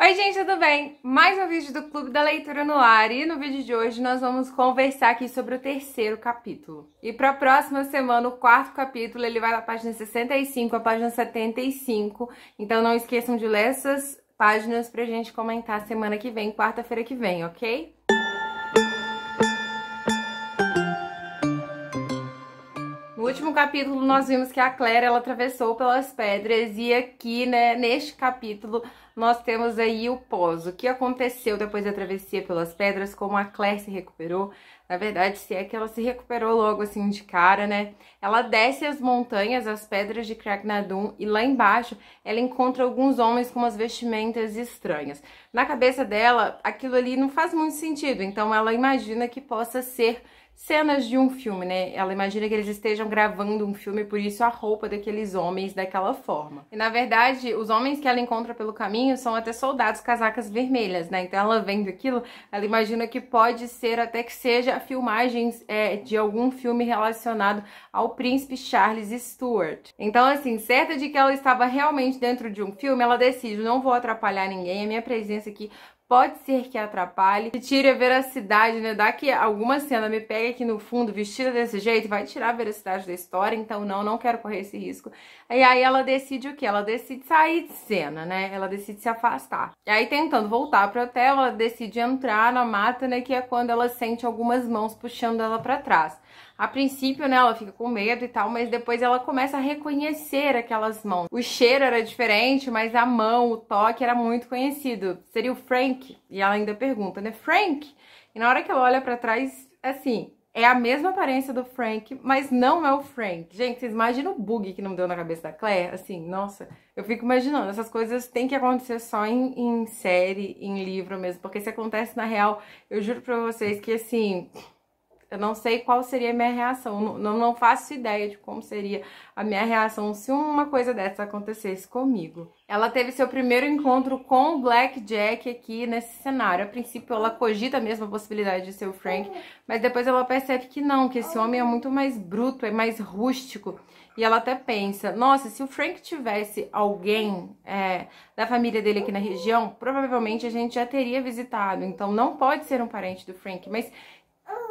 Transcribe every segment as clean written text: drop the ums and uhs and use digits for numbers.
Oi gente, tudo bem? Mais um vídeo do Clube da Leitura no ar e no vídeo de hoje nós vamos conversar aqui sobre o terceiro capítulo. E para a próxima semana, o quarto capítulo, ele vai da página 65 à página 75, então não esqueçam de ler essas páginas pra gente comentar semana que vem, quarta-feira que vem, ok? No último capítulo nós vimos que a Claire, ela atravessou pelas pedras e aqui, né, neste capítulo nós temos aí o pós. O que aconteceu depois da travessia pelas pedras, como a Claire se recuperou. Na verdade, se é que ela se recuperou logo assim de cara, né? Ela desce as montanhas, as pedras de Craig-na-Dun, e lá embaixo ela encontra alguns homens com umas vestimentas estranhas. Na cabeça dela, aquilo ali não faz muito sentido, então ela imagina que possa ser cenas de um filme, né? Ela imagina que eles estejam gravando um filme, por isso a roupa daqueles homens daquela forma. E na verdade, os homens que ela encontra pelo caminho são até soldados casacas vermelhas, né? Então ela vendo aquilo, ela imagina que pode ser até que seja filmagens de algum filme relacionado ao príncipe Charles Stuart. Então assim, certa de que ela estava realmente dentro de um filme, ela decide, não vou atrapalhar ninguém, a minha presença aqui pode ser que atrapalhe, que tire a veracidade, né? Dá que alguma cena me pega aqui no fundo, vestida desse jeito, vai tirar a veracidade da história, então não quero correr esse risco. E aí ela decide o quê? Ela decide sair de cena, né? Ela decide se afastar. E aí, tentando voltar pro hotel, ela decide entrar na mata, né? Que é quando ela sente algumas mãos puxando ela pra trás. A princípio, né, ela fica com medo e tal, mas depois ela começa a reconhecer aquelas mãos. O cheiro era diferente, mas a mão, o toque era muito conhecido. Seria o Frank? E ela ainda pergunta, né, Frank? E na hora que ela olha pra trás, assim, é a mesma aparência do Frank, mas não é o Frank. Gente, vocês imaginam o bug que não deu na cabeça da Claire? Assim, nossa, eu fico imaginando, essas coisas têm que acontecer só em série, em livro mesmo, porque se acontece na real, eu juro pra vocês que, assim, eu não sei qual seria a minha reação, não faço ideia de como seria a minha reação se uma coisa dessa acontecesse comigo. Ela teve seu primeiro encontro com o Black Jack aqui nesse cenário. A princípio ela cogita mesmo a possibilidade de ser o Frank, mas depois ela percebe que não, que esse homem é muito mais bruto, é mais rústico. E ela até pensa, nossa, se o Frank tivesse alguém da família dele aqui na região, provavelmente a gente já teria visitado, então não pode ser um parente do Frank, mas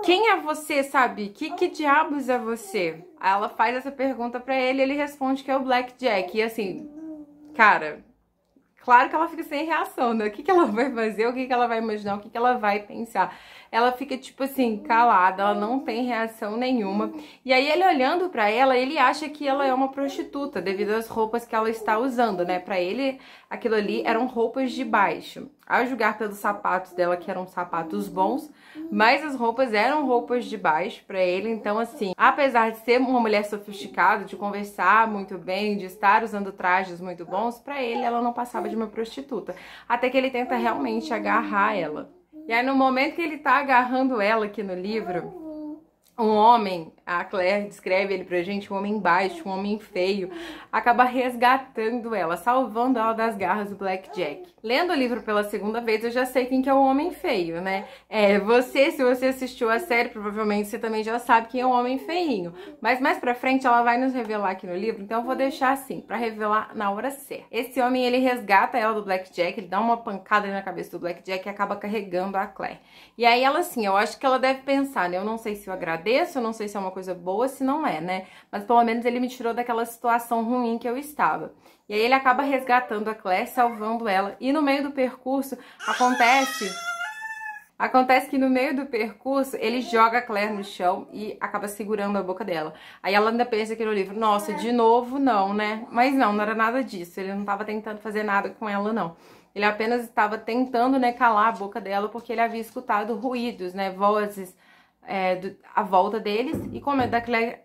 quem é você, sabe? Que diabos é você? Aí ela faz essa pergunta pra ele e ele responde que é o Black Jack. E assim, cara, claro que ela fica sem reação, né? O que ela vai fazer, o que ela vai imaginar, o que ela vai pensar. Ela fica, tipo assim, calada, ela não tem reação nenhuma. E aí ele olhando pra ela, ele acha que ela é uma prostituta, devido às roupas que ela está usando, né? Pra ele, aquilo ali eram roupas de baixo. A julgar pelos sapatos dela, que eram sapatos bons, mas as roupas eram roupas de baixo pra ele. Então, assim, apesar de ser uma mulher sofisticada, de conversar muito bem, de estar usando trajes muito bons, pra ele ela não passava de uma prostituta. Até que ele tenta realmente agarrar ela. E aí, no momento que ele tá agarrando ela aqui no livro, um homem, a Claire descreve ele pra gente, um homem baixo, um homem feio, acaba resgatando ela, salvando ela das garras do Black Jack. Lendo o livro pela segunda vez, eu já sei quem que é o homem feio, né? Se você assistiu a série, provavelmente você também já sabe quem é o homem feinho. Mas mais pra frente ela vai nos revelar aqui no livro, então eu vou deixar assim, pra revelar na hora certa. Esse homem, ele resgata ela do Black Jack, ele dá uma pancada na cabeça do Black Jack e acaba carregando a Claire. E aí ela, assim, eu acho que ela deve pensar, né? Eu não sei se eu agradeço, eu não sei se é uma coisa boa, se não é, né? Mas pelo menos ele me tirou daquela situação ruim que eu estava. E aí ele acaba resgatando a Claire, salvando ela. E no meio do percurso, acontece que no meio do percurso, ele joga a Claire no chão e acaba segurando a boca dela. Aí ela ainda pensa aqui no livro, nossa, de novo não, né? Mas não era nada disso, ele não estava tentando fazer nada com ela, não. Ele apenas estava tentando, né, calar a boca dela porque ele havia escutado ruídos, né, vozes à volta deles, e com medo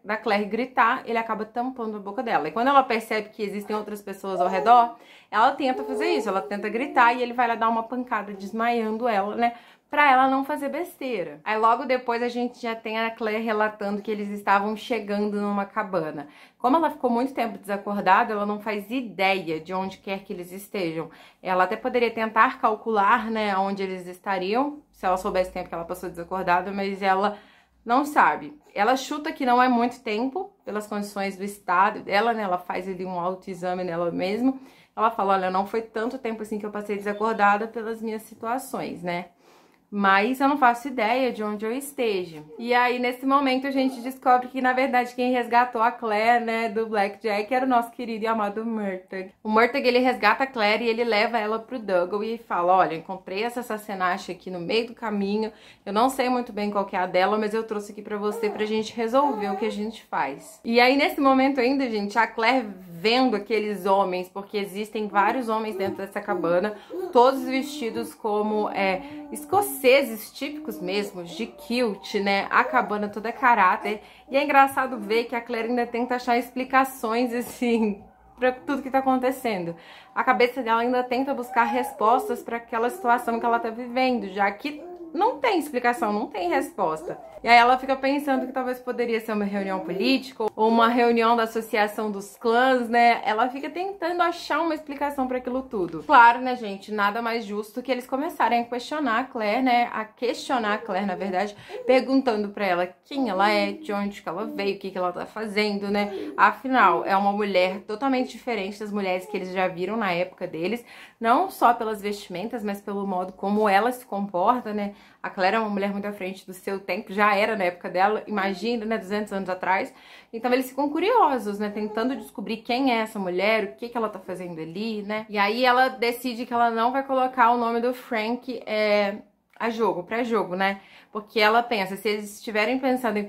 da Claire gritar, ele acaba tampando a boca dela. E quando ela percebe que existem outras pessoas ao redor, ela tenta fazer isso, ela tenta gritar e ele vai lá dar uma pancada, desmaiando ela, né, pra ela não fazer besteira. Aí logo depois a gente já tem a Claire relatando que eles estavam chegando numa cabana. Como ela ficou muito tempo desacordada, ela não faz ideia de onde quer que eles estejam. Ela até poderia tentar calcular, né, onde eles estariam, se ela soubesse o tempo que ela passou desacordada, mas ela não sabe. Ela chuta que não é muito tempo, pelas condições do estado dela, né, ela faz ali um autoexame nela mesma, Ela fala, olha, não foi tanto tempo assim que eu passei desacordada pelas minhas situações, né? Mas eu não faço ideia de onde eu esteja. E aí, nesse momento, a gente descobre que, na verdade, quem resgatou a Claire, né, do Blackjack, era o nosso querido e amado Murtagh. O Murtagh, ele resgata a Claire e ele leva ela pro Dougal e fala, olha, encontrei essa Sassenach aqui no meio do caminho, eu não sei muito bem qual que é a dela, mas eu trouxe aqui pra você pra gente resolver o que a gente faz. E aí, nesse momento ainda, gente, a Claire vendo aqueles homens, porque existem vários homens dentro dessa cabana, todos vestidos como escoceses típicos mesmo, de kilt, né? A cabana toda é caráter. E é engraçado ver que a Claire ainda tenta achar explicações, assim, pra tudo que tá acontecendo. A cabeça dela ainda tenta buscar respostas para aquela situação que ela tá vivendo, já que não tem explicação, não tem resposta. E aí ela fica pensando que talvez poderia ser uma reunião política ou uma reunião da associação dos clãs, né? Ela fica tentando achar uma explicação para aquilo tudo. Claro, né, gente? Nada mais justo que eles começarem a questionar a Claire, né? A questionar a Claire, na verdade, perguntando para ela quem ela é, de onde que ela veio, o que que ela tá fazendo, né? Afinal, é uma mulher totalmente diferente das mulheres que eles já viram na época deles, não só pelas vestimentas, mas pelo modo como ela se comporta, né? A Claire é uma mulher muito à frente do seu tempo, já era na época dela, imagina, né, 200 anos atrás. Então eles ficam curiosos, né, tentando descobrir quem é essa mulher, o que que ela tá fazendo ali, né. E aí ela decide que ela não vai colocar o nome do Frank pra jogo, né, porque ela pensa, se eles estiverem pensando em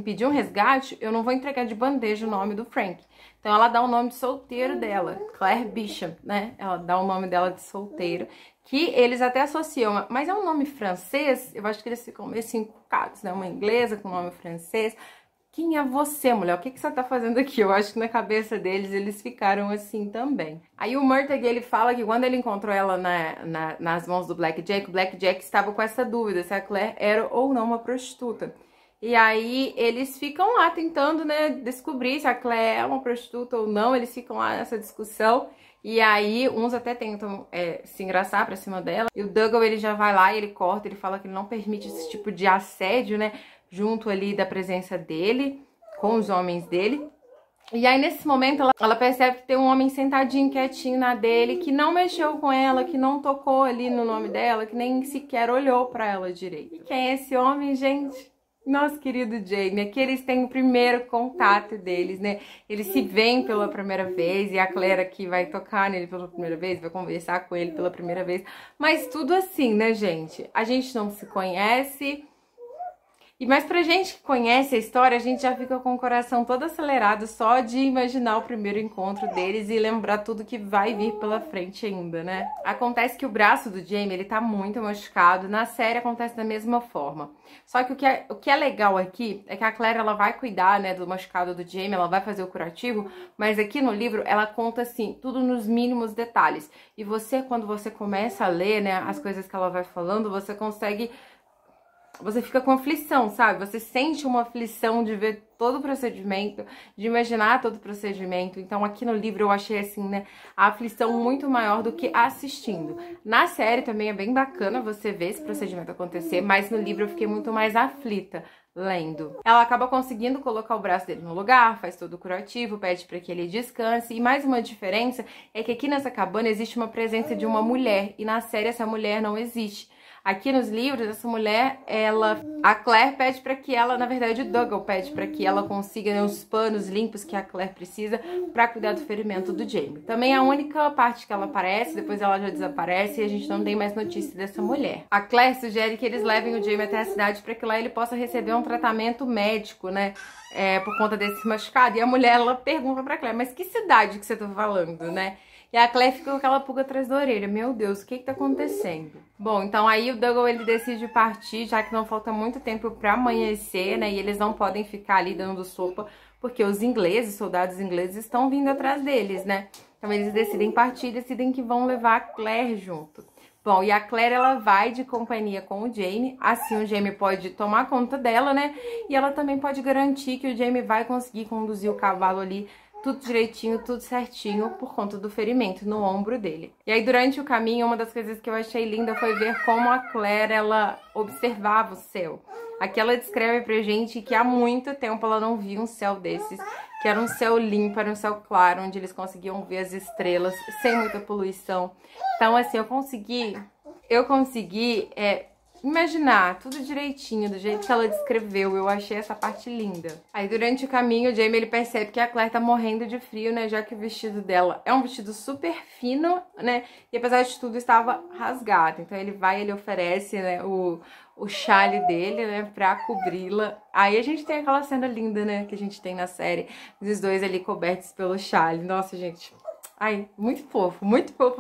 pedir um resgate, eu não vou entregar de bandeja o nome do Frank. Então ela dá o nome de solteiro dela, Claire Bishop, né, ela dá o nome dela de solteiro, que eles até associam, mas é um nome francês, eu acho que eles ficam meio assim encucados, né, uma inglesa com nome francês. Quem é você, mulher? O que que você tá fazendo aqui? Eu acho que na cabeça deles, eles ficaram assim também. Aí o Murtagh, ele fala que quando ele encontrou ela nas mãos do Blackjack, o Blackjack estava com essa dúvida se a Claire era ou não uma prostituta. E aí eles ficam lá tentando, né, descobrir se a Claire é uma prostituta ou não, eles ficam lá nessa discussão. E aí, uns até tentam se engraçar pra cima dela. E o Dougal, ele já vai lá e ele corta, ele fala que ele não permite esse tipo de assédio, né? Junto ali da presença dele, com os homens dele. E aí, nesse momento, ela percebe que tem um homem sentadinho, quietinho na dele, que não mexeu com ela, que não tocou ali no nome dela, que nem sequer olhou pra ela direito. E quem é esse homem, gente? Nosso querido Jaime, aqui eles têm o primeiro contato deles, né? Eles se veem pela primeira vez e a Claire aqui vai tocar nele pela primeira vez, vai conversar com ele pela primeira vez. Mas tudo assim, né, gente? A gente não se conhece. Mas pra gente que conhece a história, a gente já fica com o coração todo acelerado só de imaginar o primeiro encontro deles e lembrar tudo que vai vir pela frente ainda, né? Acontece que o braço do Jaime, ele tá muito machucado. Na série acontece da mesma forma. Só que o que é legal aqui é que a Claire, ela vai cuidar, né, do machucado do Jaime, ela vai fazer o curativo, mas aqui no livro ela conta, assim, tudo nos mínimos detalhes. E você, quando você começa a ler, né, as coisas que ela vai falando, você consegue... Você fica com aflição, sabe? Você sente uma aflição de ver todo o procedimento, de imaginar todo o procedimento. Então, aqui no livro eu achei, assim, né, a aflição muito maior do que assistindo. Na série também é bem bacana você ver esse procedimento acontecer, mas no livro eu fiquei muito mais aflita lendo. Ela acaba conseguindo colocar o braço dele no lugar, faz todo o curativo, pede para que ele descanse. E mais uma diferença é que aqui nessa cabana existe uma presença de uma mulher, e na série essa mulher não existe. Aqui nos livros, essa mulher, a Claire pede para que ela, na verdade, o Dougal pede para que ela consiga, né, os panos limpos que a Claire precisa para cuidar do ferimento do Jaime. Também é a única parte que ela aparece, depois ela já desaparece e a gente não tem mais notícia dessa mulher. A Claire sugere que eles levem o Jaime até a cidade para que lá ele possa receber um tratamento médico, né, por conta desse machucado. E a mulher, ela pergunta para Claire, mas que cidade que você tá falando, né? E a Claire fica com aquela pulga atrás da orelha. Meu Deus, o que tá acontecendo? Bom, então aí o Dougal, ele decide partir, já que não falta muito tempo pra amanhecer, né? E eles não podem ficar ali dando sopa, porque os ingleses, soldados ingleses, estão vindo atrás deles, né? Então eles decidem partir, decidem que vão levar a Claire junto. Bom, e a Claire, ela vai de companhia com o Jaime, assim o Jaime pode tomar conta dela, né? E ela também pode garantir que o Jaime vai conseguir conduzir o cavalo ali tudo direitinho, tudo certinho, por conta do ferimento no ombro dele. E aí, durante o caminho, uma das coisas que eu achei linda foi ver como a Claire, ela observava o céu. Aqui ela descreve pra gente que há muito tempo ela não via um céu desses, que era um céu limpo, era um céu claro, onde eles conseguiam ver as estrelas sem muita poluição. Então, assim, eu consegui imaginar tudo direitinho, do jeito que ela descreveu. Eu achei essa parte linda. Aí, durante o caminho, o Jamie, ele percebe que a Claire tá morrendo de frio, né? Já que o vestido dela é um vestido super fino, né? E apesar de tudo, estava rasgado. Então, ele oferece, né, o chale dele, né, pra cobri-la. Aí a gente tem aquela cena linda, né, que a gente tem na série, dos dois ali cobertos pelo chale. Nossa, gente... Ai, muito fofo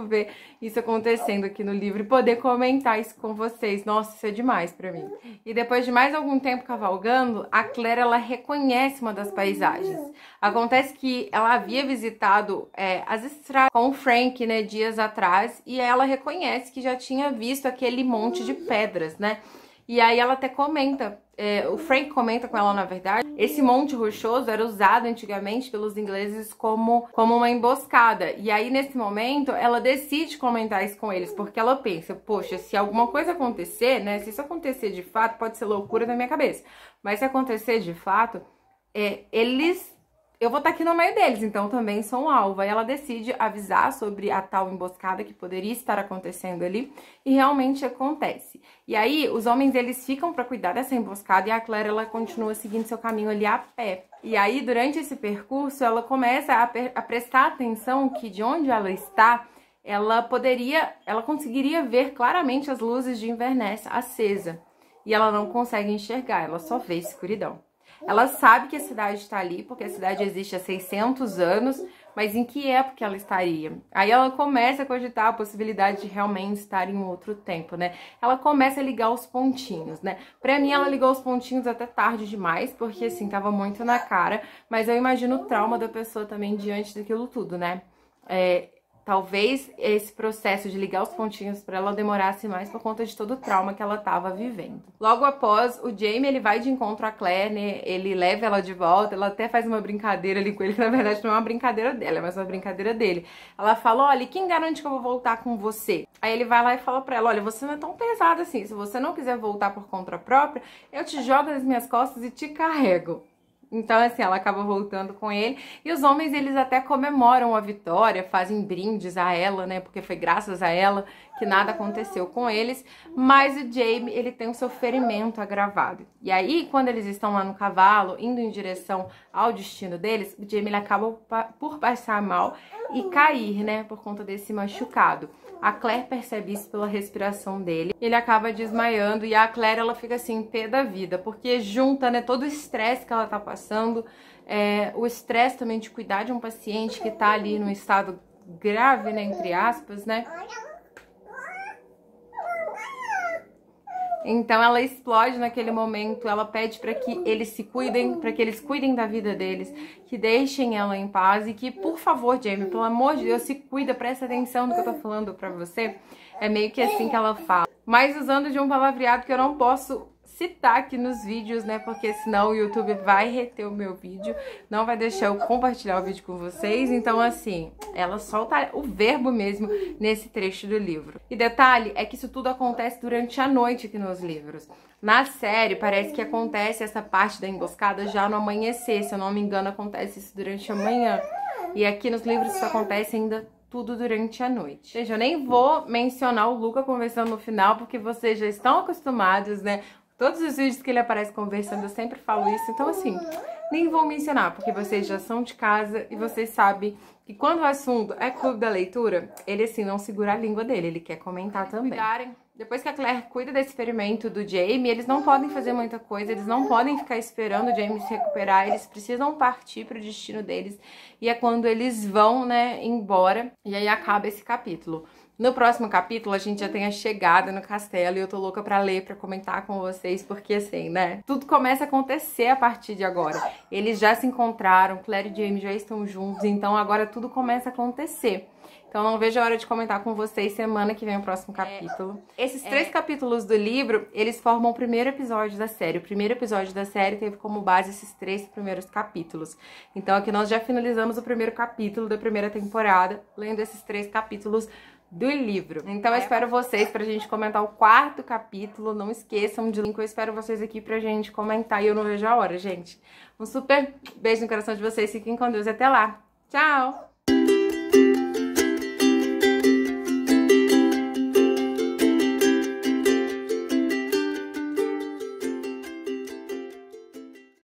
ver isso acontecendo aqui no livro e poder comentar isso com vocês. Nossa, isso é demais pra mim. E depois de mais algum tempo cavalgando, a Claire, ela reconhece uma das paisagens. Acontece que ela havia visitado as estradas com o Frank, né, dias atrás, e ela reconhece que já tinha visto aquele monte de pedras, né? E aí ela até comenta, o Frank comenta com ela, na verdade, esse monte rochoso era usado antigamente pelos ingleses como uma emboscada. E aí, nesse momento, ela decide comentar isso com eles, porque ela pensa, poxa, se alguma coisa acontecer, né, se isso acontecer de fato, pode ser loucura da minha cabeça, mas se acontecer de fato, eu vou estar aqui no meio deles, então também sou um alvo. Aí ela decide avisar sobre a tal emboscada que poderia estar acontecendo ali, e realmente acontece. E aí, os homens, eles ficam para cuidar dessa emboscada, e a Claire, ela continua seguindo seu caminho ali a pé. E aí, durante esse percurso, ela começa a prestar atenção que de onde ela está, ela conseguiria ver claramente as luzes de Inverness acesa. E ela não consegue enxergar, ela só vê escuridão. Ela sabe que a cidade está ali, porque a cidade existe há 600 anos, mas em que época ela estaria? Aí ela começa a cogitar a possibilidade de realmente estar em outro tempo, né? Ela começa a ligar os pontinhos, né? Pra mim, ela ligou os pontinhos até tarde demais, porque, assim, tava muito na cara, mas eu imagino o trauma da pessoa também diante daquilo tudo, né? Talvez esse processo de ligar os pontinhos para ela demorasse mais por conta de todo o trauma que ela estava vivendo. Logo após, o Jamie, ele vai de encontro à Claire, né? Ele leva ela de volta, ela até faz uma brincadeira ali com ele, que na verdade não é uma brincadeira dela, mas uma brincadeira dele. Ela fala, olha, quem garante que eu vou voltar com você? Aí ele vai lá e fala pra ela, olha, você não é tão pesada assim, se você não quiser voltar por conta própria, eu te jogo nas minhas costas e te carrego. Então, assim, ela acaba voltando com ele. E os homens, eles até comemoram a vitória, fazem brindes a ela, né? Porque foi graças a ela que nada aconteceu com eles. Mas o Jamie, ele tem o seu ferimento agravado. E aí, quando eles estão lá no cavalo, indo em direção ao destino deles, o Jamie, ele acaba por passar mal e cair, né? Por conta desse machucado. A Claire percebe isso pela respiração dele. Ele acaba desmaiando e a Claire, ela fica assim, pé da vida, porque junta, né, todo o estresse que ela tá passando, o estresse também de cuidar de um paciente que tá ali num estado grave, né, entre aspas, né? Então ela explode naquele momento, ela pede para que eles se cuidem, para que eles cuidem da vida deles, que deixem ela em paz e que, por favor, Jamie, pelo amor de Deus, se cuida, presta atenção no que eu tô falando pra você. É meio que assim que ela fala. Mas usando de um palavreado que eu não posso citar aqui nos vídeos, né? Porque senão o YouTube vai reter o meu vídeo, não vai deixar eu compartilhar o vídeo com vocês. Então, assim, ela solta o verbo mesmo nesse trecho do livro. E detalhe é que isso tudo acontece durante a noite aqui nos livros. Na série, parece que acontece essa parte da emboscada já no amanhecer. Se eu não me engano, acontece isso durante a manhã. E aqui nos livros isso acontece ainda tudo durante a noite. Gente, eu nem vou mencionar o Luca conversando no final, porque vocês já estão acostumados, né? Todos os vídeos que ele aparece conversando, eu sempre falo isso. Então, assim, nem vou mencionar, porque vocês já são de casa e vocês sabem que quando o assunto é clube da leitura, ele, assim, não segura a língua dele. Ele quer comentar também. Depois que a Claire cuida desse ferimento do Jamie, eles não podem fazer muita coisa, eles não podem ficar esperando o Jamie se recuperar, eles precisam partir para o destino deles. E é quando eles vão, né, embora, e aí acaba esse capítulo. No próximo capítulo, a gente já tem a chegada no castelo e eu tô louca pra ler, pra comentar com vocês, porque assim, né? Tudo começa a acontecer a partir de agora. Eles já se encontraram, Claire e Jamie já estão juntos, então agora tudo começa a acontecer. Então não vejo a hora de comentar com vocês semana que vem o próximo capítulo. Esses 3 capítulos do livro, eles formam o primeiro episódio da série. O primeiro episódio da série teve como base esses 3 primeiros capítulos. Então aqui nós já finalizamos o primeiro capítulo da primeira temporada, lendo esses 3 capítulos do livro. Então eu espero vocês pra gente comentar o 4º capítulo. Não esqueçam de link, eu espero vocês aqui pra gente comentar. E eu não vejo a hora, gente. Um super beijo no coração de vocês. Fiquem com Deus e até lá. Tchau!